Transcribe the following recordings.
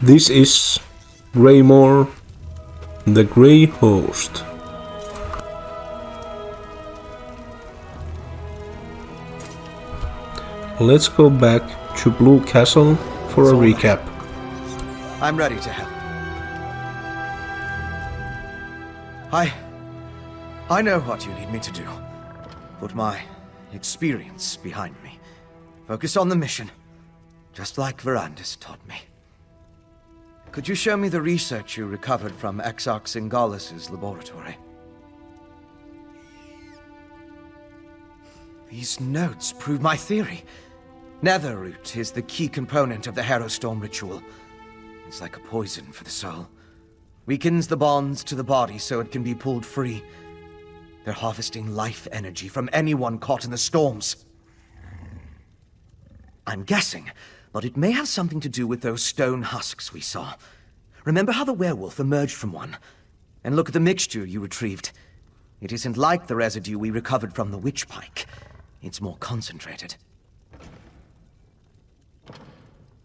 This is Greymoor, the Grey Host. Let's go back to Blue Castle for a recap. I'm ready to help. I know what you need me to do. Put my experience behind me. Focus on the mission, just like Verandis taught me. Could you show me the research you recovered from Exarch Singalis' laboratory? These notes prove my theory. Netherroot is the key component of the Harrowstorm ritual. It's like a poison for the soul. Weakens the bonds to the body so it can be pulled free. They're harvesting life energy from anyone caught in the storms. I'm guessing, but it may have something to do with those stone husks we saw. Remember how the werewolf emerged from one? And look at the mixture you retrieved. It isn't like the residue we recovered from the witch pike. It's more concentrated.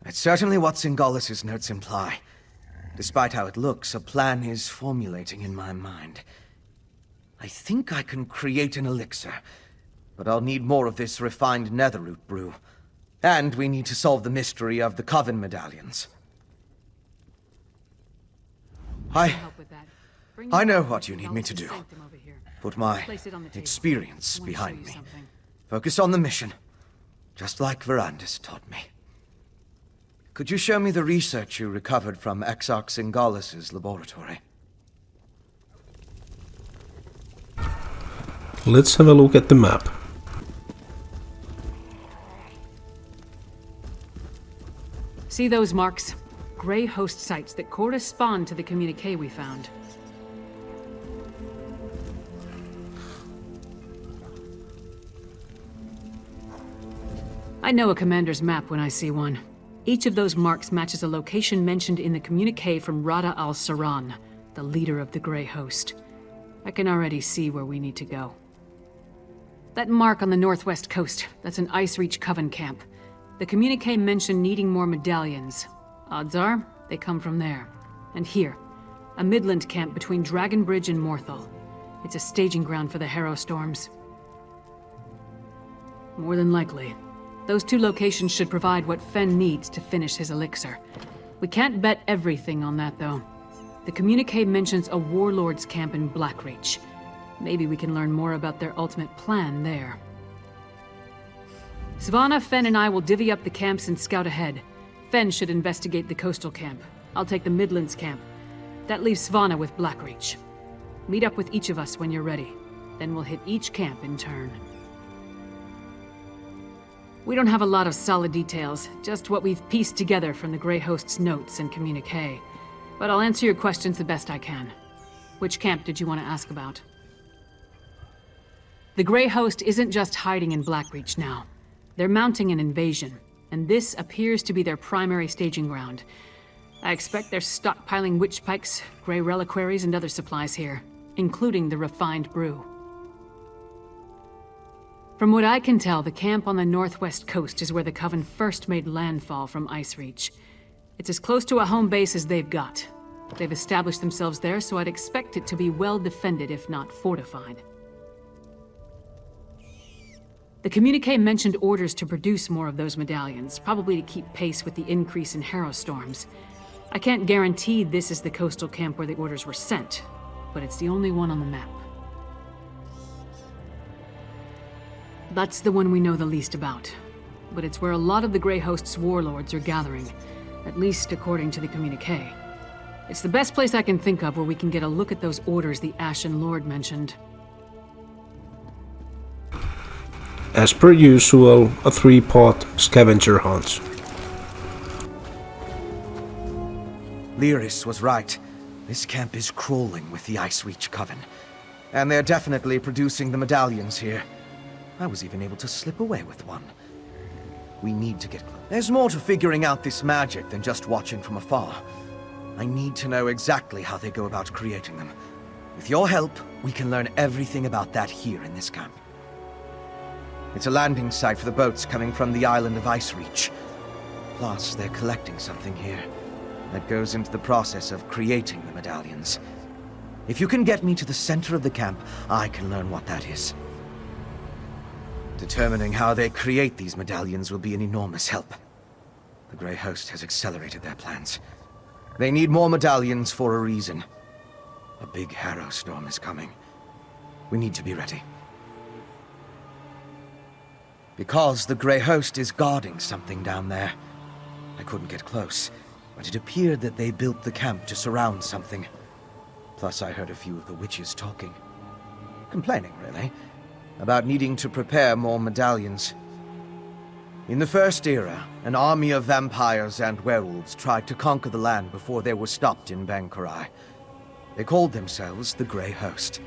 It's certainly what Singalis' notes imply. Despite how it looks, a plan is formulating in my mind. I think I can create an elixir, but I'll need more of this refined netherroot brew. And we need to solve the mystery of the coven medallions. I know what you need me to do. Put my experience behind me. Focus on the mission, just like Verandis taught me. Could you show me the research you recovered from Exarch Singalis' laboratory? Let's have a look at the map. See those marks? Grey host sites that correspond to the communique we found. I know a commander's map when I see one. Each of those marks matches a location mentioned in the communique from Rada al-Saran, the leader of the Grey Host. I can already see where we need to go. That mark on the northwest coast, that's an Icereach Coven camp. The communique mentioned needing more medallions. Odds are, they come from there. And here, a Midland camp between Dragonbridge and Morthal. It's a staging ground for the Harrowstorms. More than likely. Those two locations should provide what Fen needs to finish his elixir. We can't bet everything on that, though. The communique mentions a warlord's camp in Blackreach. Maybe we can learn more about their ultimate plan there. Svanna, Fen, and I will divvy up the camps and scout ahead. Fen should investigate the coastal camp. I'll take the Midlands camp. That leaves Svanna with Blackreach. Meet up with each of us when you're ready. Then we'll hit each camp in turn. We don't have a lot of solid details, just what we've pieced together from the Grey Host's notes and communique. But I'll answer your questions the best I can. Which camp did you want to ask about? The Grey Host isn't just hiding in Blackreach now. They're mounting an invasion, and this appears to be their primary staging ground. I expect they're stockpiling witch pikes, grey reliquaries, and other supplies here, including the refined brew. From what I can tell, the camp on the northwest coast is where the Coven first made landfall from Icereach. It's as close to a home base as they've got. They've established themselves there, so I'd expect it to be well defended, if not fortified. The communique mentioned orders to produce more of those medallions, probably to keep pace with the increase in Harrowstorms. I can't guarantee this is the coastal camp where the orders were sent, but it's the only one on the map. That's the one we know the least about, but it's where a lot of the Grey Host's warlords are gathering, at least according to the communique. It's the best place I can think of where we can get a look at those orders the Ashen Lord mentioned. As per usual, a 3-part scavenger hunt. Lyris was right. This camp is crawling with the Icereach Coven. And they're definitely producing the medallions here. I was even able to slip away with one. We need to get close. There's more to figuring out this magic than just watching from afar. I need to know exactly how they go about creating them. With your help, we can learn everything about that here in this camp. It's a landing site for the boats coming from the island of Icereach. Plus, they're collecting something here. that goes into the process of creating the medallions. If you can get me to the center of the camp, I can learn what that is. Determining how they create these medallions will be an enormous help. The Grey Host has accelerated their plans. They need more medallions for a reason. A big harrow storm is coming. We need to be ready. Because the Grey Host is guarding something down there. I couldn't get close, but it appeared that they built the camp to surround something. Plus, I heard a few of the witches talking. Complaining, really, about needing to prepare more medallions. In the First Era, an army of vampires and werewolves tried to conquer the land before they were stopped in Bankarai. They called themselves the Grey Host.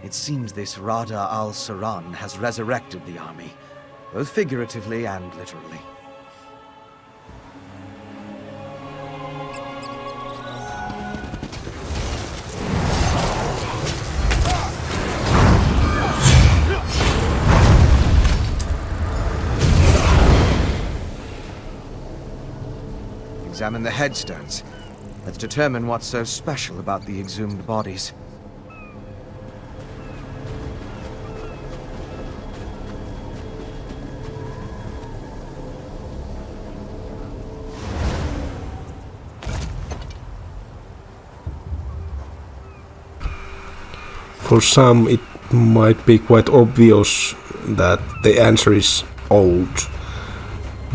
It seems this Rada al-Saran has resurrected the army, both figuratively and literally. Examine the headstones. Let's determine what's so special about the exhumed bodies. For some, it might be quite obvious that the answer is old.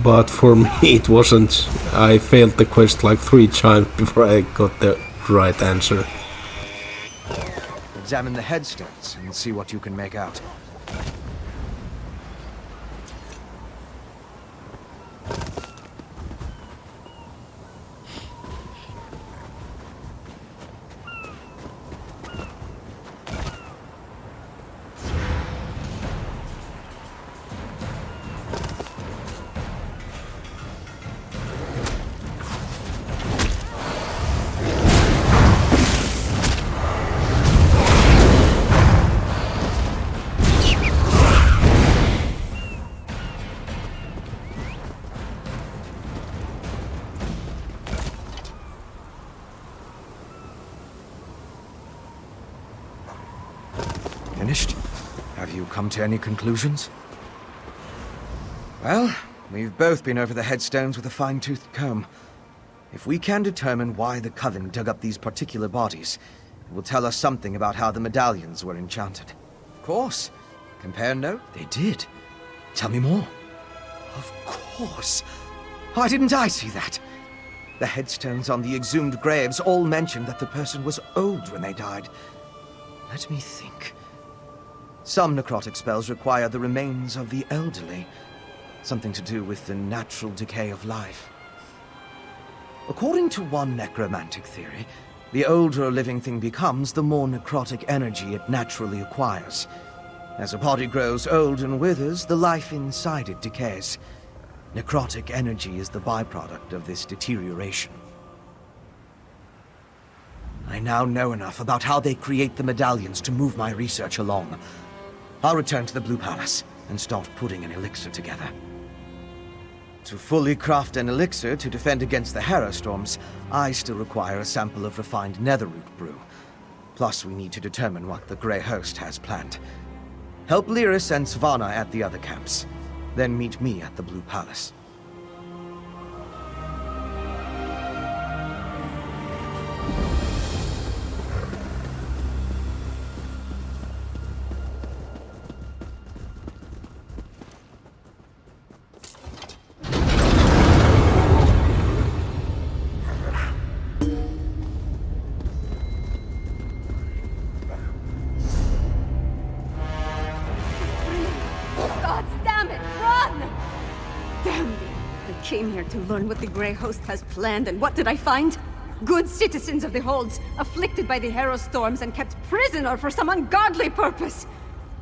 But for me, it wasn't. I failed the quest like 3 times before I got the right answer. Examine the headstones and see what you can make out. Finished? Have you come to any conclusions? Well, we've both been over the headstones with a fine-toothed comb. If we can determine why the coven dug up these particular bodies, it will tell us something about how the medallions were enchanted. Of course. Compare note? They did. Tell me more. Of course. Why didn't I see that? The headstones on the exhumed graves all mentioned that the person was old when they died. Let me think. Some necrotic spells require the remains of the elderly, something to do with the natural decay of life. According to one necromantic theory, the older a living thing becomes, the more necrotic energy it naturally acquires. As a body grows old and withers, the life inside it decays. Necrotic energy is the byproduct of this deterioration. I now know enough about how they create the medallions to move my research along. I'll return to the Blue Palace and start putting an elixir together. To fully craft an elixir to defend against the harrow storms, I still require a sample of refined netherroot brew. Plus, we need to determine what the Grey Host has planned. Help Lyris and Svanna at the other camps. Then meet me at the Blue Palace. Came here to learn what the Grey Host has planned, and what did I find? Good citizens of the Holds, afflicted by the harrow storms and kept prisoner for some ungodly purpose.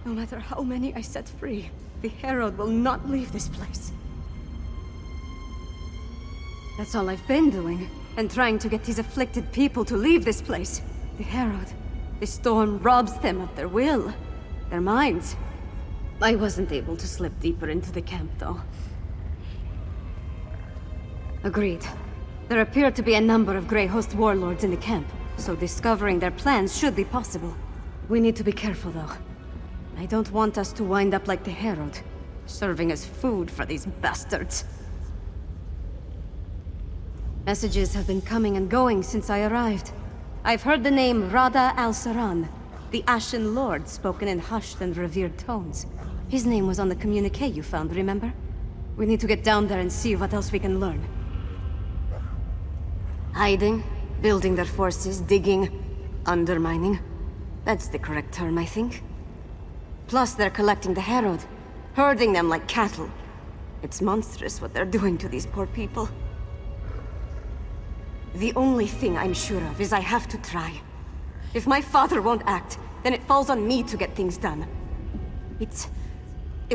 No matter how many I set free, the Herald will not leave this place. That's all I've been doing, and trying to get these afflicted people to leave this place. The Herald, the storm robs them of their will, their minds. I wasn't able to slip deeper into the camp, though. Agreed. There appear to be a number of Grey Host warlords in the camp, so discovering their plans should be possible. We need to be careful, though. I don't want us to wind up like the Herald, serving as food for these bastards. Messages have been coming and going since I arrived. I've heard the name Rada al-Saran, the Ashen Lord, spoken in hushed and revered tones. His name was on the communique you found, remember? We need to get down there and see what else we can learn. Hiding, building their forces, digging, undermining. That's the correct term, I think. Plus, they're collecting the Herald, herding them like cattle. It's monstrous what they're doing to these poor people. The only thing I'm sure of is I have to try. If my father won't act, then it falls on me to get things done. It's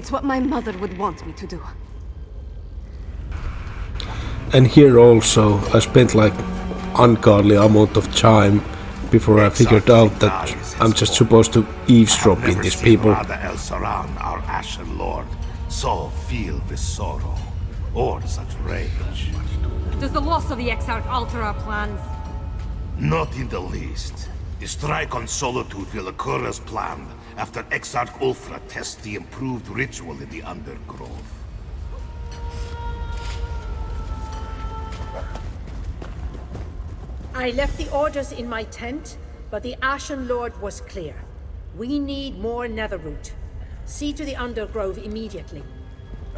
what my mother would want me to do. And here also, I spent like ungodly amount of time before I figured out that I'm just supposed to eavesdrop in these people. Rada el-Saran, our Ashen Lord, so filled with sorrow or such rage. Does the loss of the Exarch alter our plans? Not in the least. The strike on Solitude will occur as planned after Exarch Ulfra tests the improved ritual in the Undergrove. I left the orders in my tent, but the Ashen Lord was clear. We need more netherroot. See to the Undergrove immediately.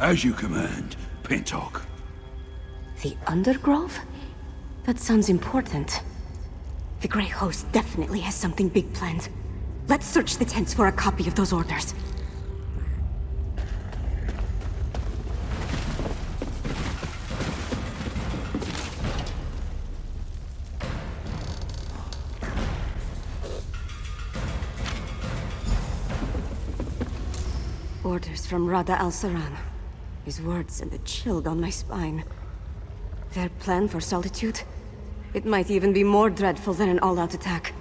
As you command, Pintok. The Undergrove? That sounds important. The Grey Host definitely has something big planned. Let's search the tents for a copy of those orders. Orders from Rada al-Saran. His words sent a chill down my spine. Their plan for Solitude? It might even be more dreadful than an all-out attack.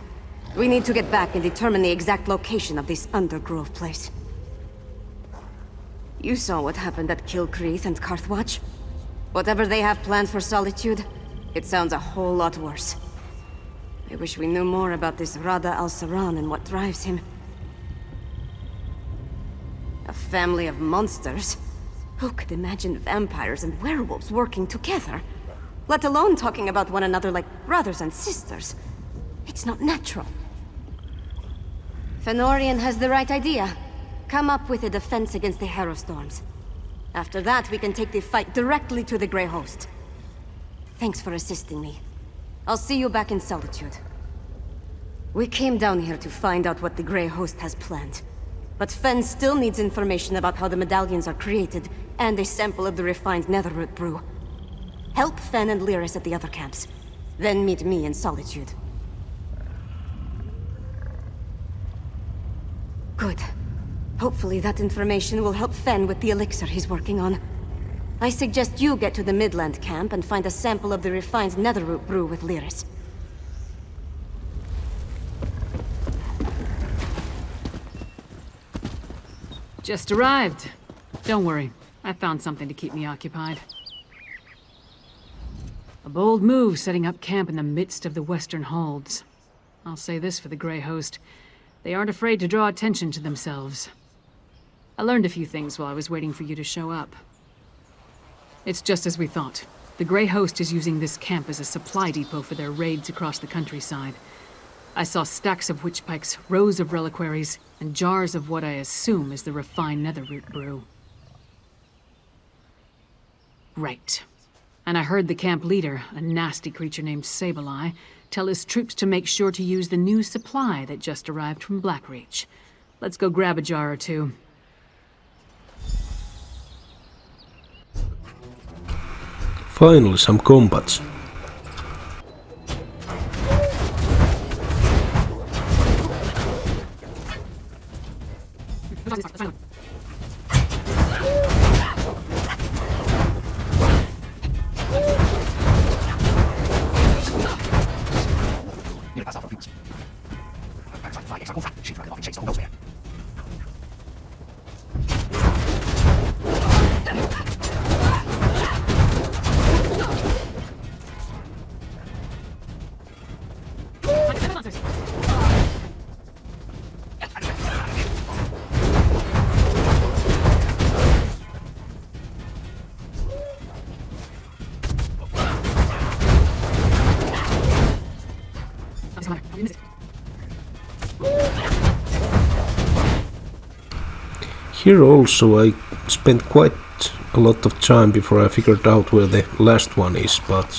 We need to get back and determine the exact location of this Undergrove place. You saw what happened at Kilcreath and Carthwatch. Whatever they have planned for Solitude, it sounds a whole lot worse. I wish we knew more about this Rada al-Saran and what drives him. A family of monsters? Who could imagine vampires and werewolves working together? Let alone talking about one another like brothers and sisters. It's not natural. Fenorian has the right idea. Come up with a defense against the Harrowstorms. After that, we can take the fight directly to the Grey Host. Thanks for assisting me. I'll see you back in Solitude. We came down here to find out what the Grey Host has planned. But Fen still needs information about how the medallions are created, and a sample of the refined netherroot brew. Help Fen and Lyris at the other camps. Then meet me in Solitude. Good. Hopefully that information will help Fen with the elixir he's working on. I suggest you get to the Midland camp and find a sample of the refined netherroot brew with Lyris. Just arrived. Don't worry, I found something to keep me occupied. A bold move setting up camp in the midst of the Western Holds. I'll say this for the Grey Host. They aren't afraid to draw attention to themselves. I learned a few things while I was waiting for you to show up. It's just as we thought. The Grey Host is using this camp as a supply depot for their raids across the countryside. I saw stacks of witch pikes, rows of reliquaries, and jars of what I assume is the refined netherroot brew. Right. And I heard the camp leader, a nasty creature named Sableye, tell his troops to make sure to use the new supply that just arrived from Blackreach. Let's go grab a jar or two. Finally, some combats. Here also I spent quite a lot of time before I figured out where the last one is, but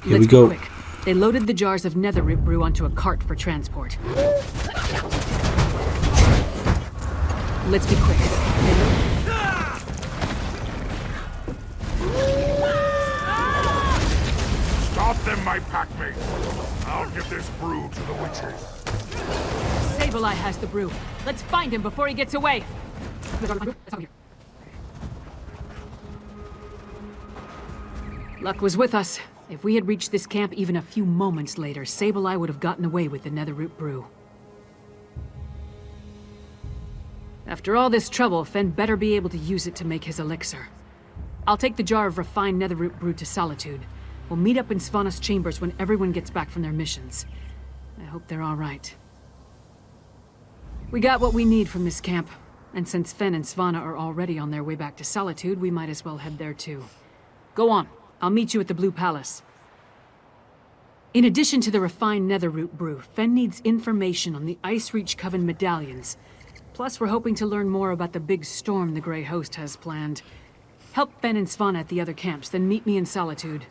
here we Let's be go. quick. They loaded the jars of netherroot brew onto a cart for transport. Let's be quick. Stop them, my packmates! I'll give this brew to the witches. Sableye has the brew. Let's find him before he gets away. Luck was with us. If we had reached this camp even a few moments later, Sableye would have gotten away with the netherroot brew. After all this trouble, Fen better be able to use it to make his elixir. I'll take the jar of refined netherroot brew to Solitude. We'll meet up in Svanna's chambers when everyone gets back from their missions. I hope they're all right. We got what we need from this camp, and since Fen and Svanna are already on their way back to Solitude, we might as well head there too. Go on. I'll meet you at the Blue Palace. In addition to the refined netherroot brew, Fen needs information on the Icereach Coven medallions. Plus, we're hoping to learn more about the big storm the Grey Host has planned. Help Fen and Svanna at the other camps, then meet me in Solitude.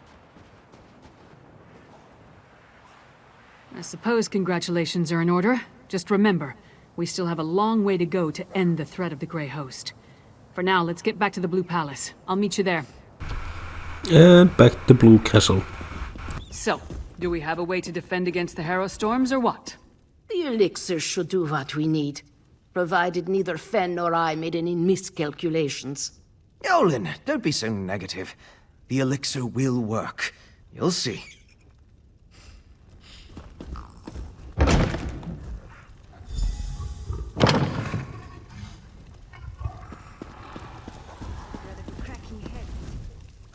I suppose congratulations are in order. Just remember, we still have a long way to go to end the threat of the Grey Host. For now, let's get back to the Blue Palace. I'll meet you there. And back to Blue Castle. So, do we have a way to defend against the Harrow Storms, or what? The elixir should do what we need, provided neither Fen nor I made any miscalculations. Yolen, don't be so negative. The elixir will work. You'll see.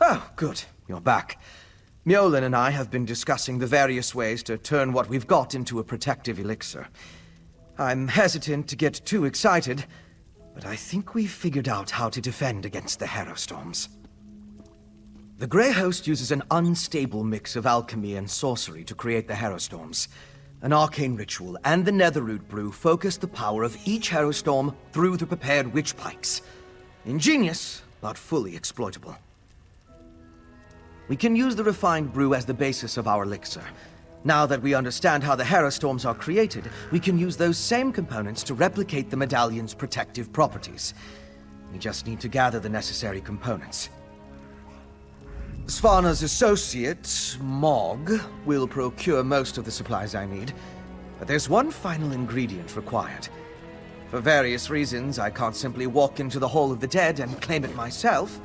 Oh, good. You're back. Mjolin and I have been discussing the various ways to turn what we've got into a protective elixir. I'm hesitant to get too excited, but I think we've figured out how to defend against the Harrow Storms. The Grey Host uses an unstable mix of alchemy and sorcery to create the Harrow Storms. An arcane ritual and the netherroot brew focus the power of each Harrow Storm through the prepared witch pikes. Ingenious, but fully exploitable. We can use the refined brew as the basis of our elixir. Now that we understand how the Harrow Storms are created, we can use those same components to replicate the medallion's protective properties. We just need to gather the necessary components. Svanna's associate, Mog, will procure most of the supplies I need, but there's one final ingredient required. For various reasons, I can't simply walk into the Hall of the Dead and claim it myself.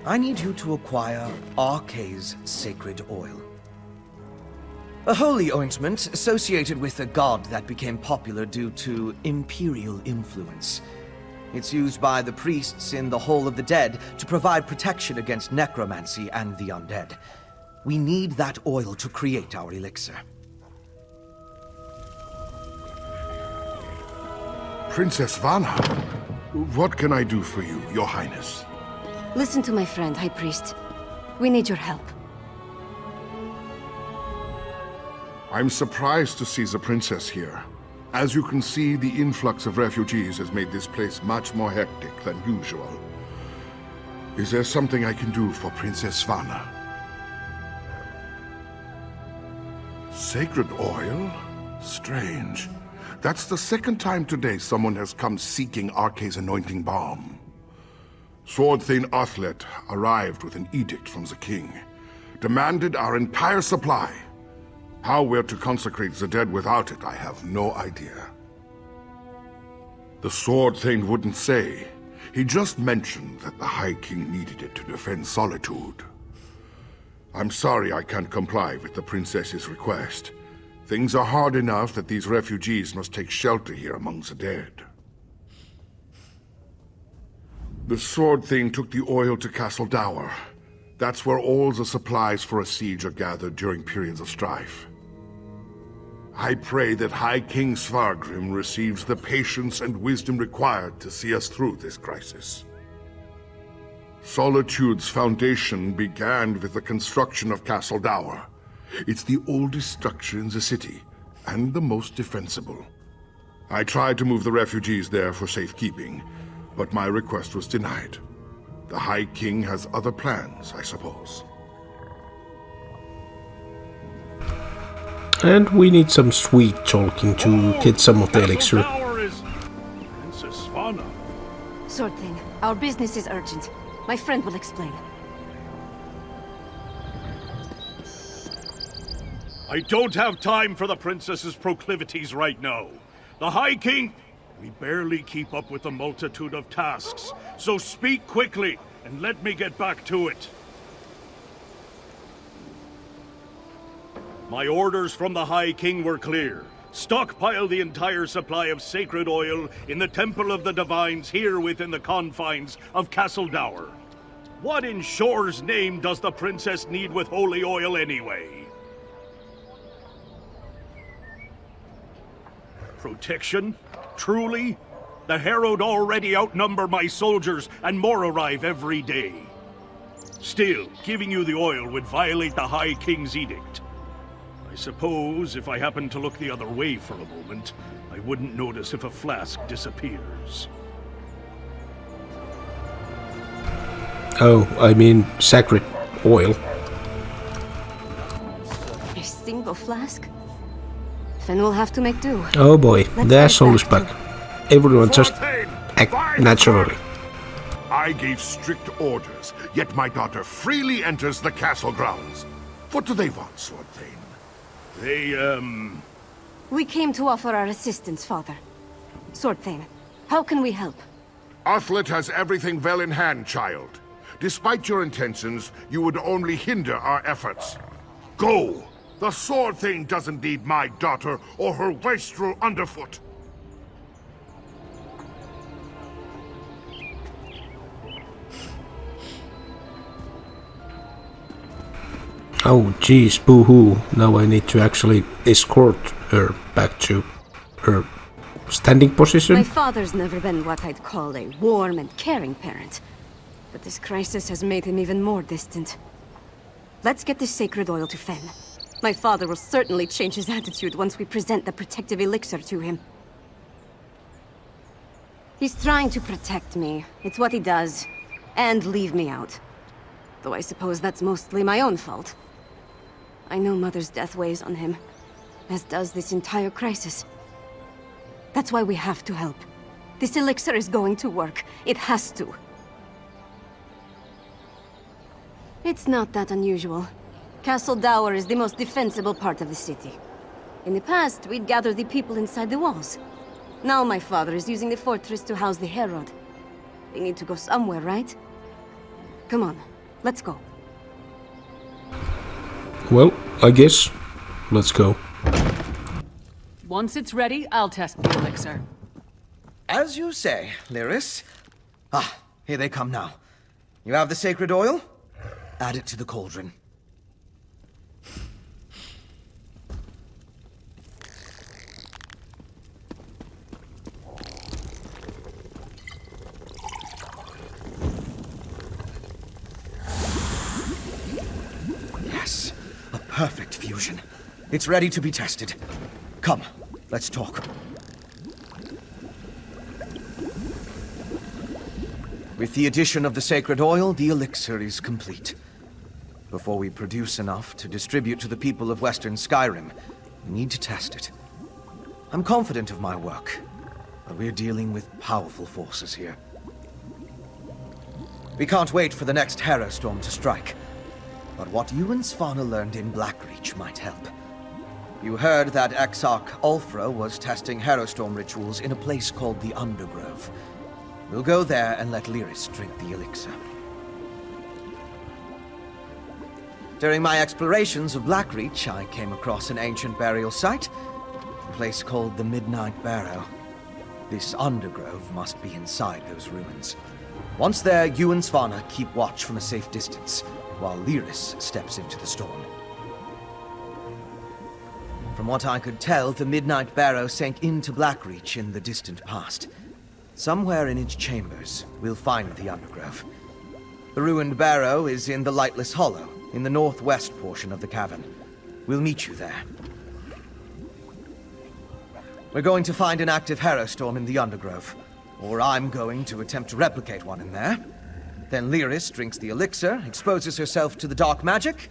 I need you to acquire Arkay's sacred oil. A holy ointment associated with a god that became popular due to imperial influence. It's used by the priests in the Hall of the Dead to provide protection against necromancy and the undead. We need that oil to create our elixir. Princess Vanna, what can I do for you, Your Highness? Listen to my friend, High Priest. We need your help. I'm surprised to see the princess here. As you can see, the influx of refugees has made this place much more hectic than usual. Is there something I can do for Princess Svanna? Sacred oil? Strange. That's the second time today someone has come seeking Arkay's anointing balm. Sword Thane Athlet arrived with an edict from the king, demanded our entire supply. How we're to consecrate the dead without it, I have no idea. The Sword Thane wouldn't say. He just mentioned that the High King needed it to defend Solitude. I'm sorry I can't comply with the princess's request. Things are hard enough that these refugees must take shelter here among the dead. The Sword Thane took the oil to Castle Dower. That's where all the supplies for a siege are gathered during periods of strife. I pray that High King Svargrim receives the patience and wisdom required to see us through this crisis. Solitude's foundation began with the construction of Castle Dower. It's the oldest structure in the city, and the most defensible. I tried to move the refugees there for safekeeping, but my request was denied. The High King has other plans, I suppose. And we need some sweet talking to get some of the elixir. Princess Svanna. Sword Thing, our business is urgent. My friend will explain. I don't have time for the princess's proclivities right now. The High King... We barely keep up with the multitude of tasks, so speak quickly and let me get back to it. My orders from the High King were clear. Stockpile the entire supply of sacred oil in the Temple of the Divines here within the confines of Castle Dower. What in Shore's name does the princess need with holy oil anyway? Protection? Truly? The Herald already outnumber my soldiers, and more arrive every day. Still, giving you the oil would violate the High King's edict. I suppose if I happened to look the other way for a moment, I wouldn't notice if a flask disappears. Oh, I mean sacred oil. A single flask? Then we'll have to make do. Oh boy, Let's their head soul is back back. Everyone just act naturally. I gave strict orders, yet my daughter freely enters the castle grounds. What do they want, Sword Thane? We came to offer our assistance, Father. Sword Thane, how can we help? Athlet has everything well in hand, child. Despite your intentions, you would only hinder our efforts. Go! The Sword Thane doesn't need my daughter or her wastrel underfoot. Oh jeez, boo-hoo. Now I need to actually escort her back to her standing position. My father's never been what I'd call a warm and caring parent. But this crisis has made him even more distant. Let's get this sacred oil to Fen. My father will certainly change his attitude once we present the protective elixir to him. He's trying to protect me. It's what he does. And leave me out. Though I suppose that's mostly my own fault. I know Mother's death weighs on him, as does this entire crisis. That's why we have to help. This elixir is going to work. It has to. It's not that unusual. Castle Dower is the most defensible part of the city. In the past, we'd gather the people inside the walls. Now my father is using the fortress to house the Herald. They need to go somewhere, right? Come on, let's go. Well, I guess. Let's go. Once it's ready, I'll test the elixir. As you say, Lyris. Ah, here they come now. You have the sacred oil? Add it to the cauldron. Yes, a perfect fusion. It's ready to be tested. Come, let's talk. With the addition of the sacred oil, the elixir is complete. Before we produce enough to distribute to the people of Western Skyrim, we need to test it. I'm confident of my work, but we're dealing with powerful forces here. We can't wait for the next Harrow Storm to strike. But what you and Svanna learned in Blackreach might help. You heard that Exarch Ulfra was testing Harrowstorm rituals in a place called the Undergrove. We'll go there and let Lyris drink the elixir. During my explorations of Blackreach, I came across an ancient burial site, a place called the Midnight Barrow. This Undergrove must be inside those ruins. Once there, you and Svanna keep watch from a safe distance, while Lyris steps into the storm. From what I could tell, the Midnight Barrow sank into Blackreach in the distant past. Somewhere in its chambers, we'll find the Undergrove. The ruined barrow is in the Lightless Hollow, in the northwest portion of the cavern. We'll meet you there. We're going to find an active Harrow Storm in the Undergrove. Or I'm going to attempt to replicate one in there. Then Lyris drinks the elixir, exposes herself to the dark magic,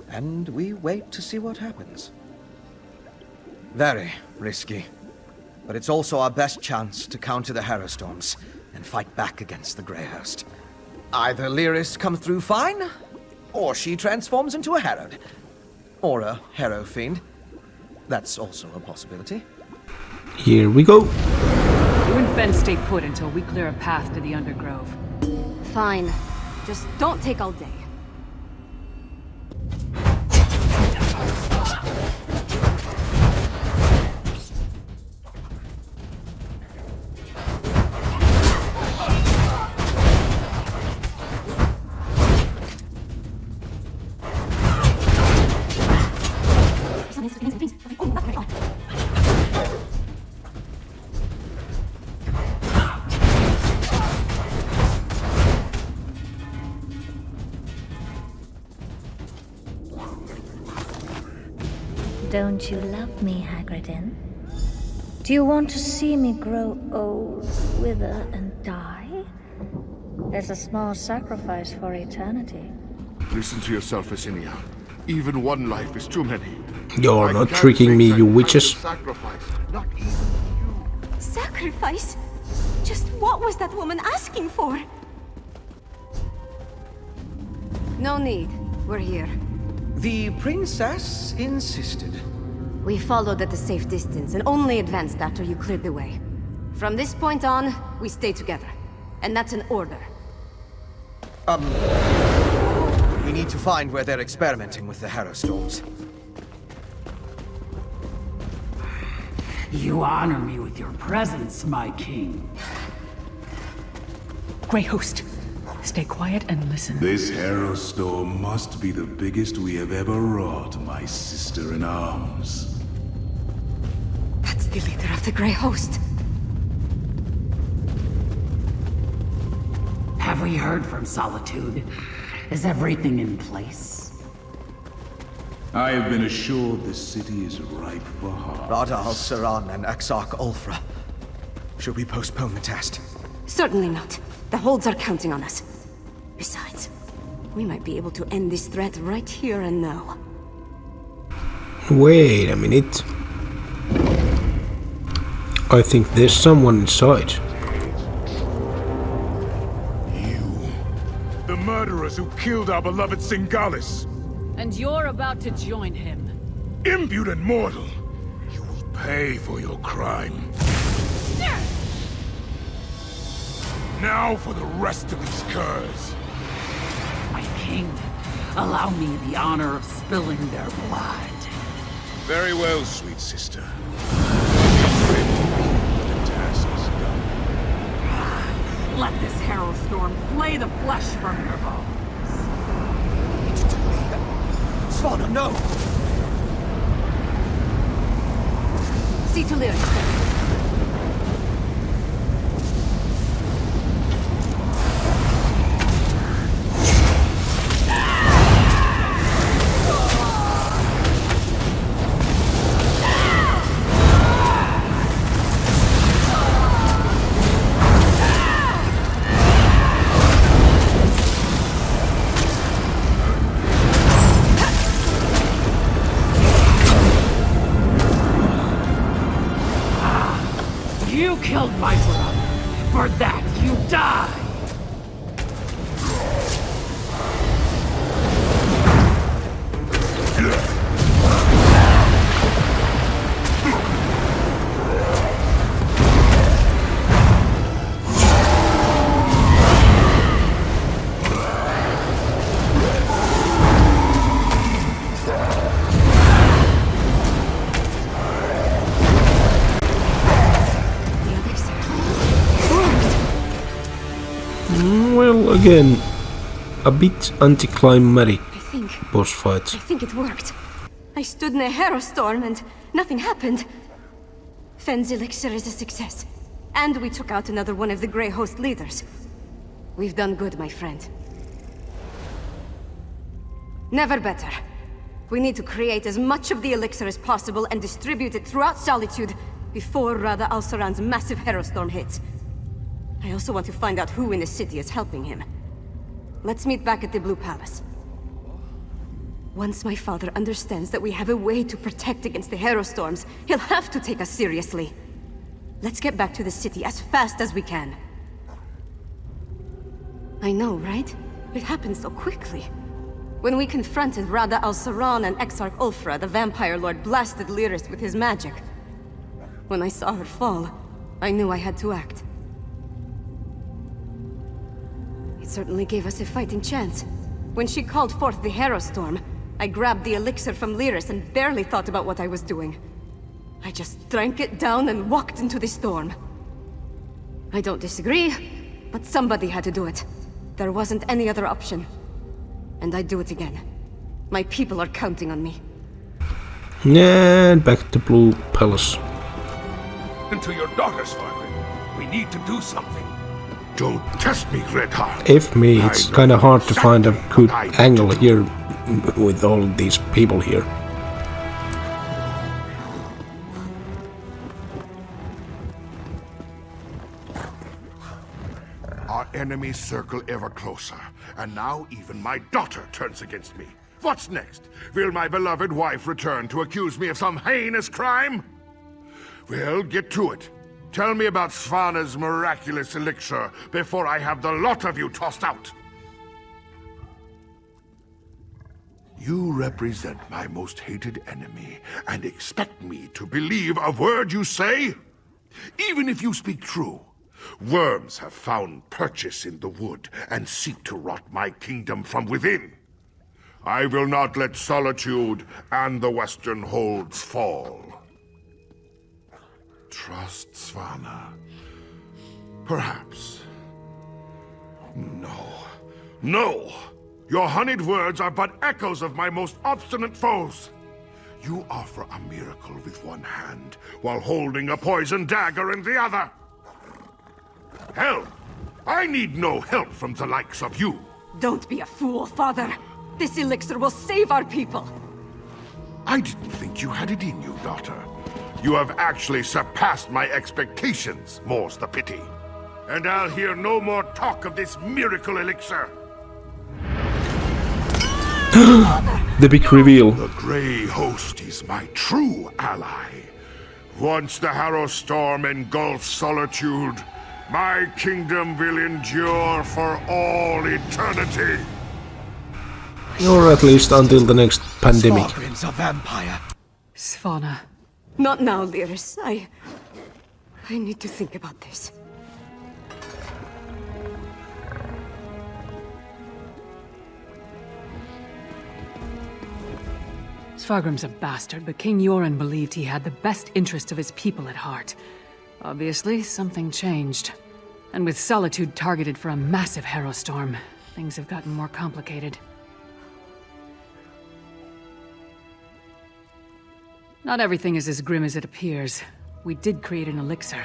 and we wait to see what happens. Very risky. But it's also our best chance to counter the Harrow Storms and fight back against the Grey Host. Either Lyris comes through fine, or she transforms into a Harrowed. Or a Harrow Fiend. That's also a possibility. Here we go. You and Fen stay put until we clear a path to the Undergrove. Fine. Just don't take all day. Don't you love me, Hagridin? Do you want to see me grow old, wither, and die? There's a small sacrifice for eternity. Listen to yourself, Yesenia. Even one life is too many. You're I not can't tricking me, make you that witches. kind of sacrifice. Not even you. Sacrifice? Just what was that woman asking for? No need. We're here. The princess insisted. We followed at a safe distance and only advanced after you cleared the way. From this point on, we stay together. And that's an order. We need to find where they're experimenting with the Harrow Storms. You honor me with your presence, my king. Grey Host, stay quiet and listen. This Harrow Storm must be the biggest we have ever wrought, my sister-in-arms. That's the leader of the Grey Host. Have we heard from Solitude? Is everything in place? I have been assured the city is ripe for harvest. Rada al-Saran and Exarch Ulfra. Should we postpone the test? Certainly not. The holds are counting on us. Besides, we might be able to end this threat right here and now. Wait a minute. I think there's someone inside. The murderers who killed our beloved Singalis. And you're about to join him. Impudent mortal! You will pay for your crime. Now for the rest of these curs. My king, allow me the honor of spilling their blood. Very well, sweet sister. The task is done. Let this Harrow Storm flay the flesh from your bones. Svanna, no! See to Lyris. You killed my brother. For that, you die! Well, again, a bit anticlimactic boss fight. I think it worked. I stood in a Harrow Storm and nothing happened. Fen's elixir is a success. And we took out another one of the Grey Host leaders. We've done good, my friend. Never better. We need to create as much of the elixir as possible and distribute it throughout Solitude before Rada al-Saran's massive Herostorm hits. I also want to find out who in the city is helping him. Let's meet back at the Blue Palace. Once my father understands that we have a way to protect against the Herostorms, he'll have to take us seriously. Let's get back to the city as fast as we can. I know, right? It happened so quickly. When we confronted Rada al-Saran and Exarch Ulfra, the Vampire Lord blasted Lyris with his magic. When I saw her fall, I knew I had to act. It certainly gave us a fighting chance. When she called forth the Herostorm, I grabbed the elixir from Lyris and barely thought about what I was doing. I just drank it down and walked into the storm. I don't disagree, but somebody had to do it. There wasn't any other option. And I'd do it again. My people are counting on me. And back to Blue Palace. Into your daughter's father. We need to do something. Don't test me, Redheart. If me, it's kinda hard to find a good angle here with all these people here. Our enemies circle ever closer, and now even my daughter turns against me. What's next? Will my beloved wife return to accuse me of some heinous crime? Well, get to it. Tell me about Svana's miraculous elixir before I have the lot of you tossed out. You represent my most hated enemy and expect me to believe a word you say? Even if you speak true, worms have found purchase in the wood and seek to rot my kingdom from within. I will not let Solitude and the Western Holds fall. Trust Svana. Perhaps. No. No! Your honeyed words are but echoes of my most obstinate foes. You offer a miracle with one hand, while holding a poison dagger in the other. Hell, I need no help from the likes of you. Don't be a fool, father. This elixir will save our people. I didn't think you had it in you, daughter. You have actually surpassed my expectations, more's the pity. And I'll hear no more talk of this miracle elixir. The big reveal. The Grey Host is my true ally. Once the Harrowstorm engulfs Solitude, my kingdom will endure for all eternity. Or at least until the next pandemic. Svalgrim's a vampire. Svana. Not now, Lyris. I need to think about this. Svalgrim's a bastard, but King Yoren believed he had the best interest of his people at heart. Obviously, something changed. And with Solitude targeted for a massive Harrowstorm, things have gotten more complicated. Not everything is as grim as it appears. We did create an elixir.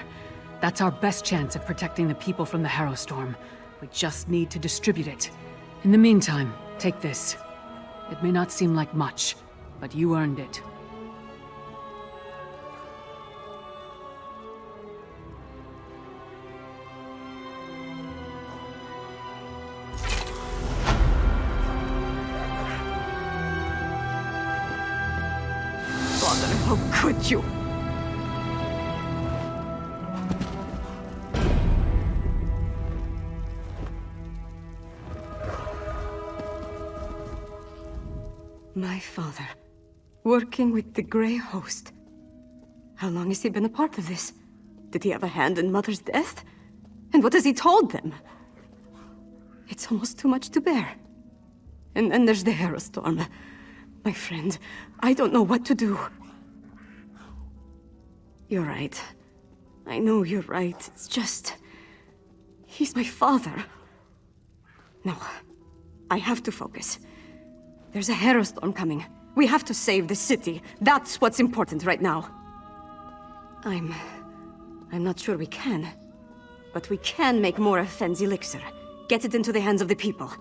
That's our best chance of protecting the people from the Harrowstorm. We just need to distribute it. In the meantime, take this. It may not seem like much, but you earned it. Father, how could you? My father, working with the Grey Host. How long has he been a part of this? Did he have a hand in Mother's death? And what has he told them? It's almost too much to bear. And then there's the Harrowstorm. My friend, I don't know what to do. You're right. I know you're right. It's just... he's my father. No, I have to focus. There's a Harrowstorm coming. We have to save the city. That's what's important right now. I'm not sure we can. But we can make more of Fenn's elixir. Get it into the hands of the people.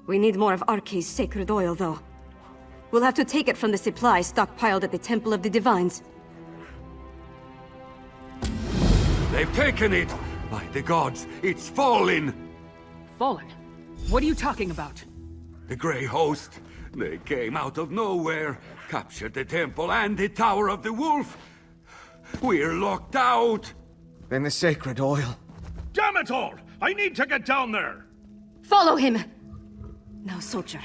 We need more of Arkay's sacred oil, though. We'll have to take it from the supply stockpiled at the Temple of the Divines. They've taken it! By the gods, it's fallen! Fallen? What are you talking about? The Grey Host. They came out of nowhere, captured the temple and the Tower of the Wolf. We're locked out! Then the sacred oil. Damn it all! I need to get down there! Follow him! Now, soldier,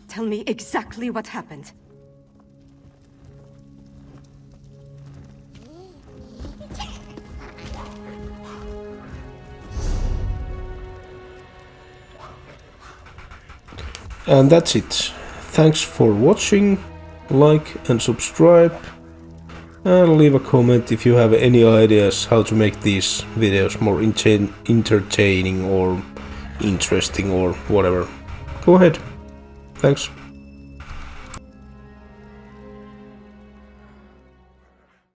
tell me exactly what happened. And that's it. Thanks for watching, like and subscribe, and leave a comment if you have any ideas how to make these videos more entertaining or interesting or whatever. Go ahead. Thanks.